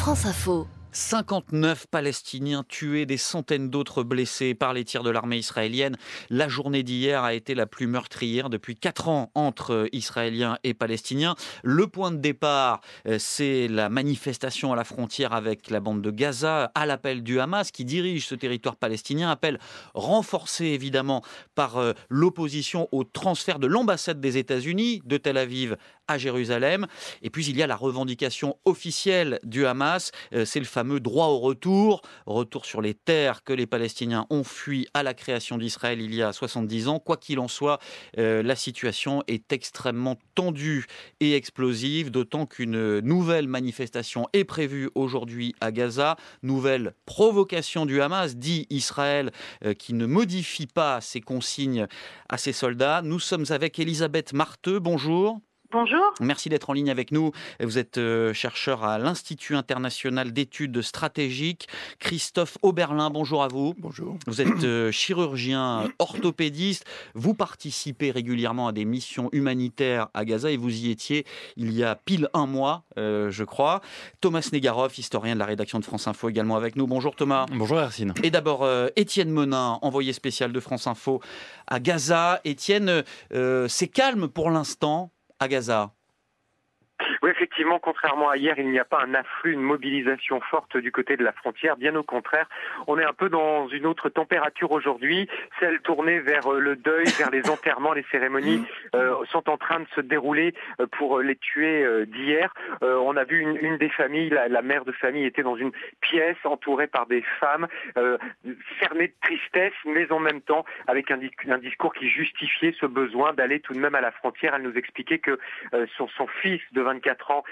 France Info. 59 Palestiniens tués, des centaines d'autres blessés par les tirs de l'armée israélienne. La journée d'hier a été la plus meurtrière depuis 4 ans entre Israéliens et Palestiniens. Le point de départ, c'est la manifestation à la frontière avec la bande de Gaza, à l'appel du Hamas qui dirige ce territoire palestinien. Appel renforcé évidemment par l'opposition au transfert de l'ambassade des États-Unis de Tel Aviv à Jérusalem. Et puis il y a la revendication officielle du Hamas, c'est le fameux droit au retour sur les terres que les Palestiniens ont fui à la création d'Israël il y a 70 ans. Quoi qu'il en soit, la situation est extrêmement tendue et explosive, d'autant qu'une nouvelle manifestation est prévue aujourd'hui à Gaza. Nouvelle provocation du Hamas, dit Israël, qui ne modifie pas ses consignes à ses soldats. Nous sommes avec Elisabeth Marteux. Bonjour. Bonjour. Merci d'être en ligne avec nous. Vous êtes chercheur à l'Institut international d'études stratégiques. Christophe Oberlin, bonjour à vous. Bonjour. Vous êtes chirurgien orthopédiste. Vous participez régulièrement à des missions humanitaires à Gaza et vous y étiez il y a pile un mois, je crois. Thomas Negaroff, historien de la rédaction de France Info, également avec nous. Bonjour Thomas. Bonjour Hercine. Et d'abord Étienne Menin, envoyé spécial de France Info à Gaza. Étienne, c'est calme pour l'instant à Gaza. Oui, effectivement, contrairement à hier, il n'y a pas un afflux, une mobilisation forte du côté de la frontière. Bien au contraire, on est un peu dans une autre température aujourd'hui, celle tournée vers le deuil, vers les enterrements. Les cérémonies sont en train de se dérouler pour les tués d'hier. On a vu une des familles, la mère de famille était dans une pièce entourée par des femmes, cernée de tristesse, mais en même temps avec un discours qui justifiait ce besoin d'aller tout de même à la frontière. Elle nous expliquait que son fils de 24 ans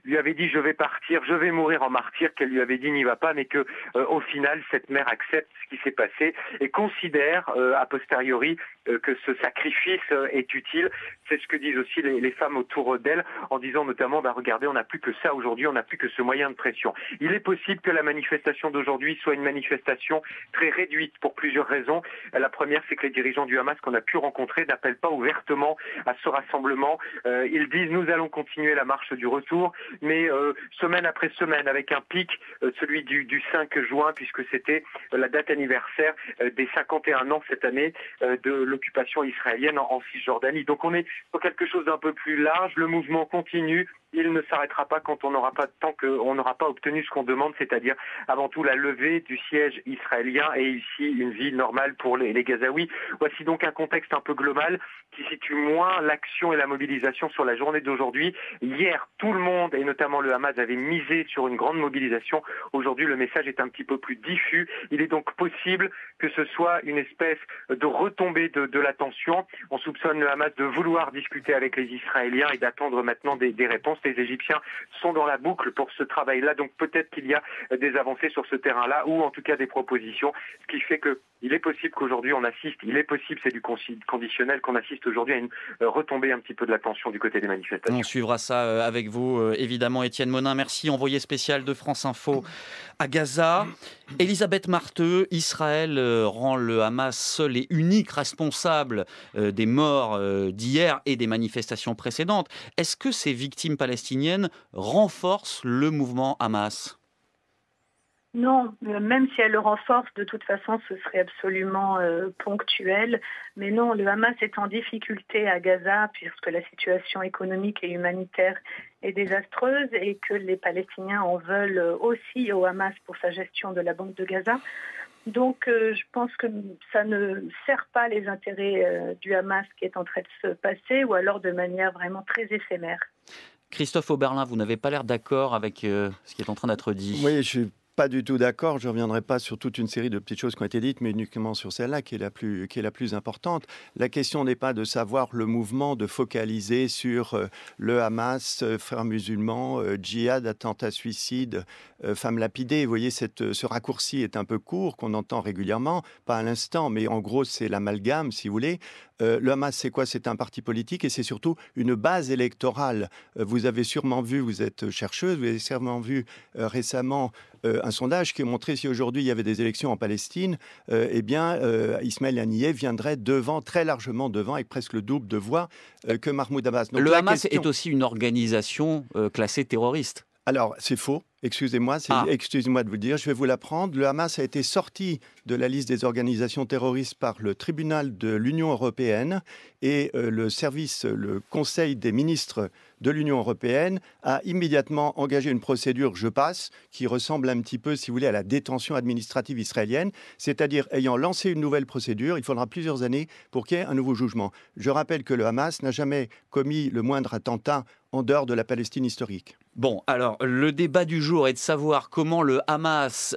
lui avait dit je vais partir, je vais mourir en martyr, qu'elle lui avait dit n'y va pas, mais que au final cette mère accepte ce qui s'est passé et considère a posteriori que ce sacrifice est utile. C'est ce que disent aussi les femmes autour d'elle en disant notamment regardez, on n'a plus que ça aujourd'hui, on n'a plus que ce moyen de pression. Il est possible que la manifestation d'aujourd'hui soit une manifestation très réduite pour plusieurs raisons. La première, c'est que les dirigeants du Hamas qu'on a pu rencontrer n'appellent pas ouvertement à ce rassemblement. Ils disent nous allons continuer la marche du retour, mais semaine après semaine, avec un pic, celui du 5 juin, puisque c'était la date anniversaire des 51 ans cette année de l'occupation israélienne en Cisjordanie. Donc on est sur quelque chose d'un peu plus large, le mouvement continue. Il ne s'arrêtera pas tant qu'on n'aura pas obtenu ce qu'on demande, c'est-à-dire avant tout la levée du siège israélien et ici une vie normale pour les Gazaouis. Voici donc un contexte un peu global qui situe moins l'action et la mobilisation sur la journée d'aujourd'hui. Hier, tout le monde, et notamment le Hamas, avait misé sur une grande mobilisation. Aujourd'hui, le message est un petit peu plus diffus. Il est donc possible que ce soit une espèce de retombée de la tension. On soupçonne le Hamas de vouloir discuter avec les Israéliens et d'attendre maintenant des réponses. Les Égyptiens sont dans la boucle pour ce travail-là, donc peut-être qu'il y a des avancées sur ce terrain-là, ou en tout cas des propositions, ce qui fait qu'il est possible qu'aujourd'hui on assiste, c'est du conditionnel, qu'on assiste aujourd'hui à une retombée un petit peu de la tension du côté des manifestations. On suivra ça avec vous, évidemment, Étienne Menin. Merci, envoyé spécial de France Info à Gaza. Elisabeth Marteux, Israël rend le Hamas seul et unique responsable des morts d'hier et des manifestations précédentes. Est-ce que ces victimes palestiniennes renforcent le mouvement Hamas ? Non, même si elle le renforce, de toute façon, ce serait absolument ponctuel. Mais non, le Hamas est en difficulté à Gaza puisque la situation économique et humanitaire est désastreuse et que les Palestiniens en veulent aussi au Hamas pour sa gestion de la bande de Gaza. Donc, je pense que ça ne sert pas les intérêts du Hamas qui est en train de se passer, ou alors de manière vraiment très éphémère. Christophe Oberlin, vous n'avez pas l'air d'accord avec ce qui est en train d'être dit. Oui, je suis pas du tout d'accord. Je ne reviendrai pas sur toute une série de petites choses qui ont été dites, mais uniquement sur celle-là qui est la plus importante. La question n'est pas de savoir le mouvement, de focaliser sur le Hamas, frères musulmans, djihad, attentats suicides, femmes lapidées. Vous voyez, ce raccourci est un peu court, qu'on entend régulièrement, pas à l'instant, mais en gros, c'est l'amalgame, si vous voulez. Le Hamas, c'est quoi ? C'est un parti politique et c'est surtout une base électorale. Vous avez sûrement vu, vous êtes chercheuse, vous avez sûrement vu récemment un sondage qui a montré si aujourd'hui il y avait des élections en Palestine, Ismaël Haniyeh viendrait devant, très largement devant, avec presque le double de voix que Mahmoud Abbas. Donc, le Hamas est aussi une organisation classée terroriste. Alors, c'est faux. Excusez-moi de vous le dire, je vais vous l'apprendre. Le Hamas a été sorti de la liste des organisations terroristes par le tribunal de l'Union européenne et le Conseil des ministres de l'Union européenne a immédiatement engagé une procédure, qui ressemble un petit peu, si vous voulez, à la détention administrative israélienne, c'est-à-dire ayant lancé une nouvelle procédure, il faudra plusieurs années pour qu'il y ait un nouveau jugement. Je rappelle que le Hamas n'a jamais commis le moindre attentat en dehors de la Palestine historique. Bon, alors, le débat du jour est de savoir comment le Hamas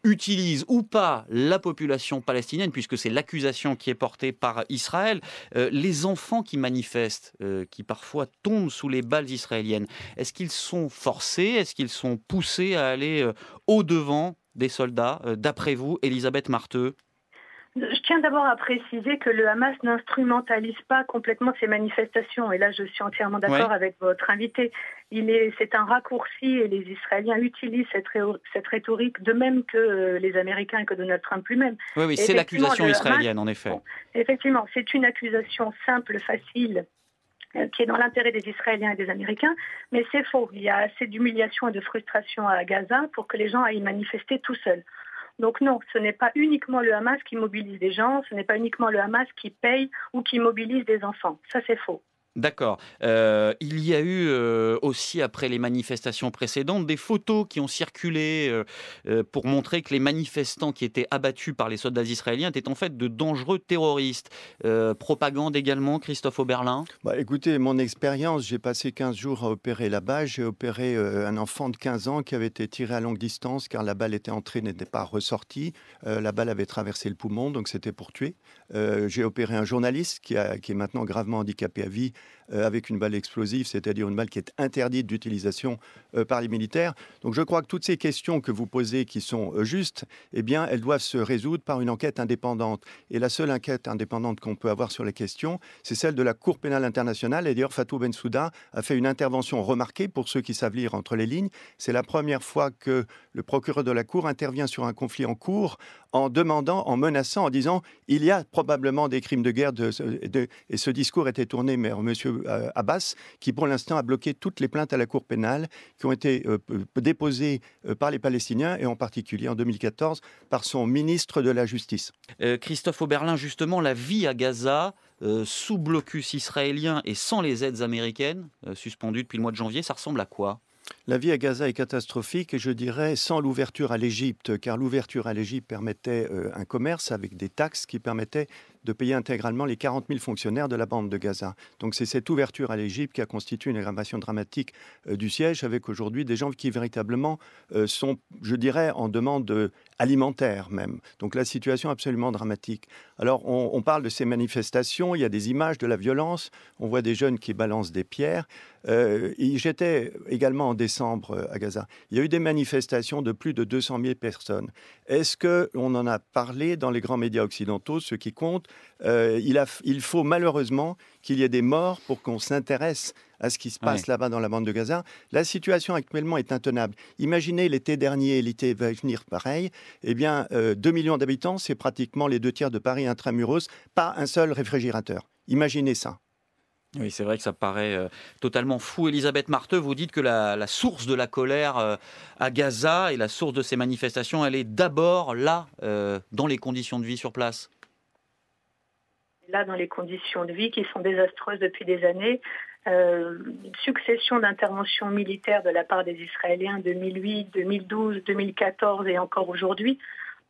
utilise ou pas la population palestinienne, puisque c'est l'accusation qui est portée par Israël. Les enfants qui manifestent, qui parfois tombent sous les balles israéliennes, est-ce qu'ils sont forcés, est-ce qu'ils sont poussés à aller au-devant des soldats, d'après vous, Elisabeth Marthe? Je tiens d'abord à préciser que le Hamas n'instrumentalise pas complètement ces manifestations. Et là, je suis entièrement d'accord avec votre invité. C'est un raccourci et les Israéliens utilisent cette rhétorique de même que les Américains et que Donald Trump lui-même. Oui, c'est l'accusation israélienne, en effet. Bon, effectivement, c'est une accusation simple, facile, qui est dans l'intérêt des Israéliens et des Américains, mais c'est faux. Il y a assez d'humiliation et de frustration à Gaza pour que les gens aillent manifester tout seuls. Donc non, ce n'est pas uniquement le Hamas qui mobilise des gens, ce n'est pas uniquement le Hamas qui paye ou qui mobilise des enfants. Ça, c'est faux. D'accord. Il y a eu aussi, après les manifestations précédentes, des photos qui ont circulé pour montrer que les manifestants qui étaient abattus par les soldats israéliens étaient en fait de dangereux terroristes. Propagande également, Christophe Oberlin? Écoutez, mon expérience, j'ai passé 15 jours à opérer là-bas. J'ai opéré un enfant de 15 ans qui avait été tiré à longue distance car la balle était entrée, n'était pas ressortie. La balle avait traversé le poumon, donc c'était pour tuer. J'ai opéré un journaliste qui est maintenant gravement handicapé à vie avec une balle explosive, c'est-à-dire une balle qui est interdite d'utilisation par les militaires. Donc je crois que toutes ces questions que vous posez qui sont justes, eh bien, elles doivent se résoudre par une enquête indépendante. Et la seule enquête indépendante qu'on peut avoir sur les questions, c'est celle de la Cour pénale internationale. Et d'ailleurs, Fatou Bensouda a fait une intervention remarquée pour ceux qui savent lire entre les lignes. C'est la première fois que le procureur de la Cour intervient sur un conflit en cours en demandant, en menaçant, en disant il y a probablement des crimes de guerre. Et ce discours était tourné vers M. Abbas, qui pour l'instant a bloqué toutes les plaintes à la Cour pénale qui ont été déposées par les Palestiniens et en particulier en 2014 par son ministre de la Justice. Christophe Oberlin, justement, la vie à Gaza, sous blocus israélien et sans les aides américaines, suspendues depuis le mois de janvier, ça ressemble à quoi ? La vie à Gaza est catastrophique et je dirais sans l'ouverture à l'Égypte, car l'ouverture à l'Égypte permettait un commerce avec des taxes qui permettaient de payer intégralement les 40 000 fonctionnaires de la bande de Gaza. Donc c'est cette ouverture à l'Égypte qui a constitué une aggravation dramatique du siège, avec aujourd'hui des gens qui véritablement sont, je dirais, en demande alimentaire même. Donc la situation est absolument dramatique. Alors on parle de ces manifestations, il y a des images de la violence, on voit des jeunes qui balancent des pierres. J'étais également en décembre à Gaza. Il y a eu des manifestations de plus de 200 000 personnes. Est-ce qu'on en a parlé dans les grands médias occidentaux, ceux qui comptent? Il faut malheureusement qu'il y ait des morts pour qu'on s'intéresse à ce qui se passe là-bas dans la bande de Gaza. La situation actuellement est intenable. Imaginez l'été dernier, l'été va venir pareil. Eh bien, 2 millions d'habitants, c'est pratiquement les 2 tiers de Paris intramuros, pas un seul réfrigérateur. Imaginez ça. Oui, c'est vrai que ça paraît totalement fou. Elisabeth Marthe, vous dites que la source de la colère à Gaza et la source de ces manifestations, elle est d'abord là, dans les conditions de vie sur place. Là, dans les conditions de vie qui sont désastreuses depuis des années, une succession d'interventions militaires de la part des Israéliens 2008, 2012, 2014 et encore aujourd'hui.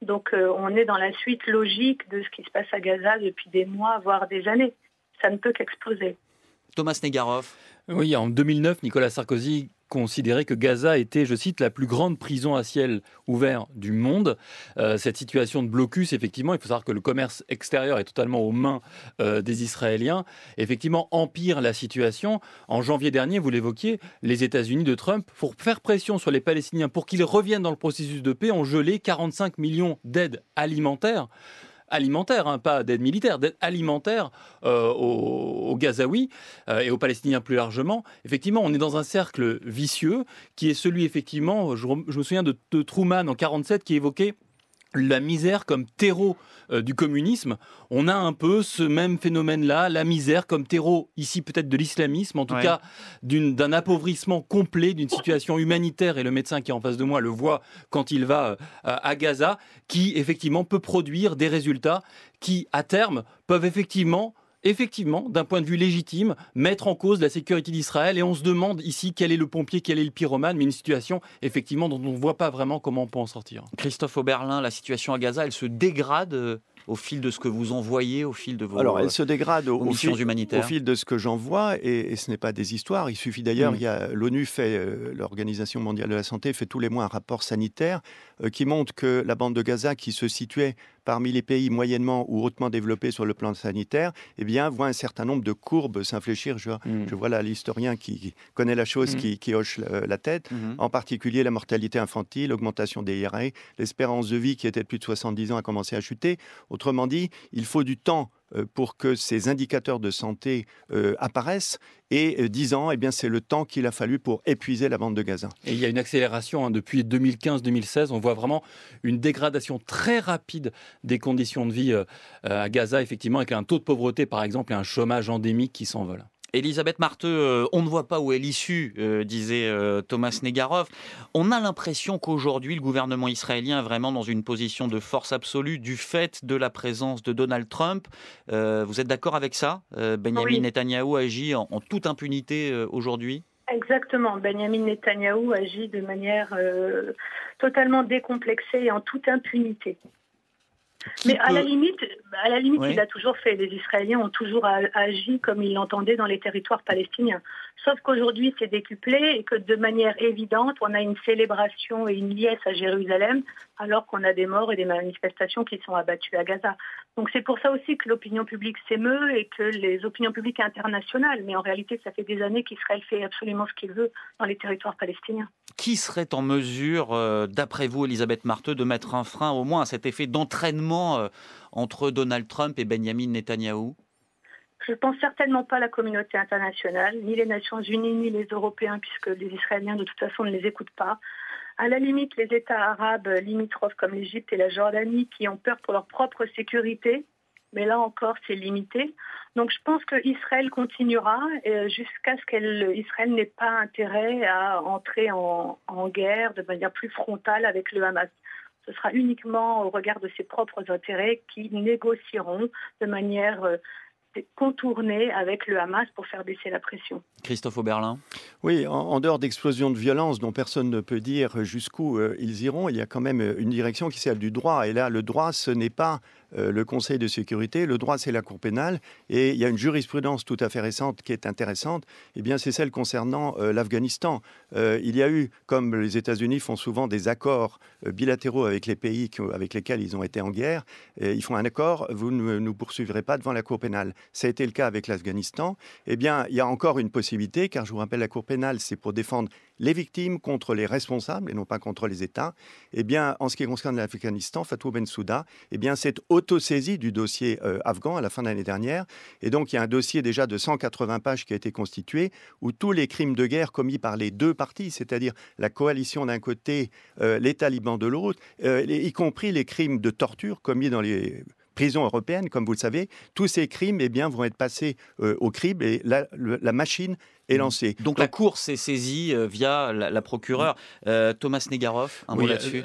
Donc on est dans la suite logique de ce qui se passe à Gaza depuis des mois, voire des années. Ça ne peut qu'exploser. Thomas Negaroff. Oui, en 2009, Nicolas Sarkozy considérait que Gaza était, je cite, la plus grande prison à ciel ouvert du monde. Cette situation de blocus, effectivement, il faut savoir que le commerce extérieur est totalement aux mains des Israéliens, effectivement, empire la situation. En janvier dernier, vous l'évoquiez, les États-Unis de Trump, pour faire pression sur les Palestiniens, pour qu'ils reviennent dans le processus de paix, ont gelé 45 millions d'aides alimentaires, pas d'aide militaire, d'aide alimentaire aux Gazaouis et aux Palestiniens plus largement. Effectivement, on est dans un cercle vicieux qui est celui, effectivement, je me souviens de Truman en 1947 qui évoquait la misère comme terreau du communisme. On a un peu ce même phénomène-là, la misère comme terreau, ici peut-être de l'islamisme, en tout cas d'un appauvrissement complet, d'une situation humanitaire, et le médecin qui est en face de moi le voit quand il va à Gaza, qui effectivement peut produire des résultats qui, à terme, peuvent effectivement, d'un point de vue légitime, mettre en cause la sécurité d'Israël. Et on se demande ici quel est le pompier, quel est le pyromane, mais une situation effectivement dont on ne voit pas vraiment comment on peut en sortir. Christophe Oberlin, la situation à Gaza, elle se dégrade au fil de ce que vous envoyez, au fil de vos Alors, elle se dégrade missions humanitaires. Au fil de ce que j'en vois, et ce n'est pas des histoires. Il suffit d'ailleurs, l'ONU fait, l'Organisation mondiale de la santé fait tous les mois un rapport sanitaire qui montre que la bande de Gaza, qui se situait parmi les pays moyennement ou hautement développés sur le plan sanitaire, eh bien, voit un certain nombre de courbes s'infléchir. Je vois là l'historien qui connaît la chose, qui hoche la tête. En particulier, la mortalité infantile, l'augmentation des IRA, l'espérance de vie qui était de plus de 70 ans a commencé à chuter. Autrement dit, il faut du temps pour que ces indicateurs de santé apparaissent. Et 10 ans, eh bien, c'est le temps qu'il a fallu pour épuiser la bande de Gaza. Et il y a une accélération depuis 2015-2016. On voit vraiment une dégradation très rapide des conditions de vie à Gaza, effectivement, avec un taux de pauvreté, par exemple, et un chômage endémique qui s'envole. Elisabeth Marthe, on ne voit pas où est l'issue, disait Thomas Negarov. On a l'impression qu'aujourd'hui, le gouvernement israélien est vraiment dans une position de force absolue du fait de la présence de Donald Trump. Vous êtes d'accord avec ça ? Benyamin Netanyahou agit en toute impunité aujourd'hui ? Exactement. Benyamin Netanyahou agit de manière totalement décomplexée et en toute impunité. Mais à la limite, il a toujours fait. Les Israéliens ont toujours agi comme ils l'entendaient dans les territoires palestiniens. Sauf qu'aujourd'hui, c'est décuplé et que de manière évidente, on a une célébration et une liesse à Jérusalem, alors qu'on a des morts et des manifestations qui sont abattues à Gaza. Donc c'est pour ça aussi que l'opinion publique s'émeut et que les opinions publiques internationales, mais en réalité, ça fait des années qu'Israël fait absolument ce qu'il veut dans les territoires palestiniens. Qui serait en mesure, d'après vous, Elisabeth Marthe, de mettre un frein au moins à cet effet d'entraînement entre Donald Trump et Benyamin Netanyahou ? Je ne pense certainement pas à la communauté internationale, ni les Nations Unies, ni les Européens, puisque les Israéliens, de toute façon, ne les écoutent pas. À la limite, les États arabes limitrophes comme l'Égypte et la Jordanie, qui ont peur pour leur propre sécurité, mais là encore, c'est limité. Donc je pense qu'Israël continuera jusqu'à ce qu'Israël n'ait pas intérêt à entrer en guerre de manière plus frontale avec le Hamas. Ce sera uniquement au regard de ses propres intérêts qu'ils négocieront de manière contournée avec le Hamas pour faire baisser la pression. Christophe Oberlin. Oui, en dehors d'explosions de violence dont personne ne peut dire jusqu'où ils iront, il y a quand même une direction qui est celle du droit. Et là, le droit, ce n'est pas le Conseil de sécurité, le droit, c'est la Cour pénale. Et il y a une jurisprudence tout à fait récente qui est intéressante, eh bien, c'est celle concernant l'Afghanistan. Il y a eu, comme les États-Unis font souvent des accords bilatéraux avec les pays avec lesquels ils ont été en guerre, ils font un accord, vous ne nous poursuivrez pas devant la Cour pénale. Ça a été le cas avec l'Afghanistan. Eh bien, il y a encore une possibilité, car je vous rappelle, la Cour pénale, c'est pour défendre les victimes contre les responsables et non pas contre les États. Eh bien, en ce qui concerne l'Afghanistan, Fatou Bensouda, eh bien, c'est autosaisie du dossier afghan à la fin de l'année dernière. Et donc, il y a un dossier déjà de 180 pages qui a été constitué, où tous les crimes de guerre commis par les deux parties, c'est-à-dire la coalition d'un côté, les talibans de l'autre, y compris les crimes de torture commis dans les prisons européennes, comme vous le savez, tous ces crimes eh bien, vont être passés au crible et la machine est lancée. Donc la Cour s'est saisie via la procureure. Thomas Negarov, un mot là-dessus.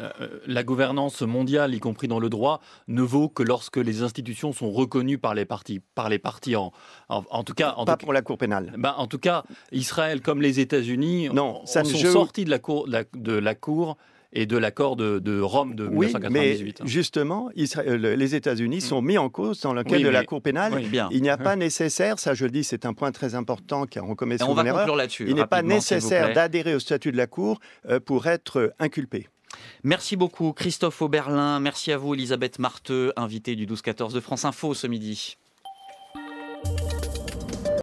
La gouvernance mondiale, y compris dans le droit, ne vaut que lorsque les institutions sont reconnues par les partis en tout cas... Pas pour la Cour pénale. En tout cas, Israël comme les États-Unis sont sortis de la Cour et de l'accord de Rome de 1998. Mais justement, les États-Unis sont mis en cause dans le cadre de la Cour pénale. Il n'y a pas nécessaire, ça je le dis, c'est un point très important car on commet souvent une erreur. Il n'est pas nécessaire d'adhérer au statut de la Cour pour être inculpé. Merci beaucoup Christophe Oberlin, merci à vous Elisabeth Marthe, invitée du 12-14 de France Info ce midi.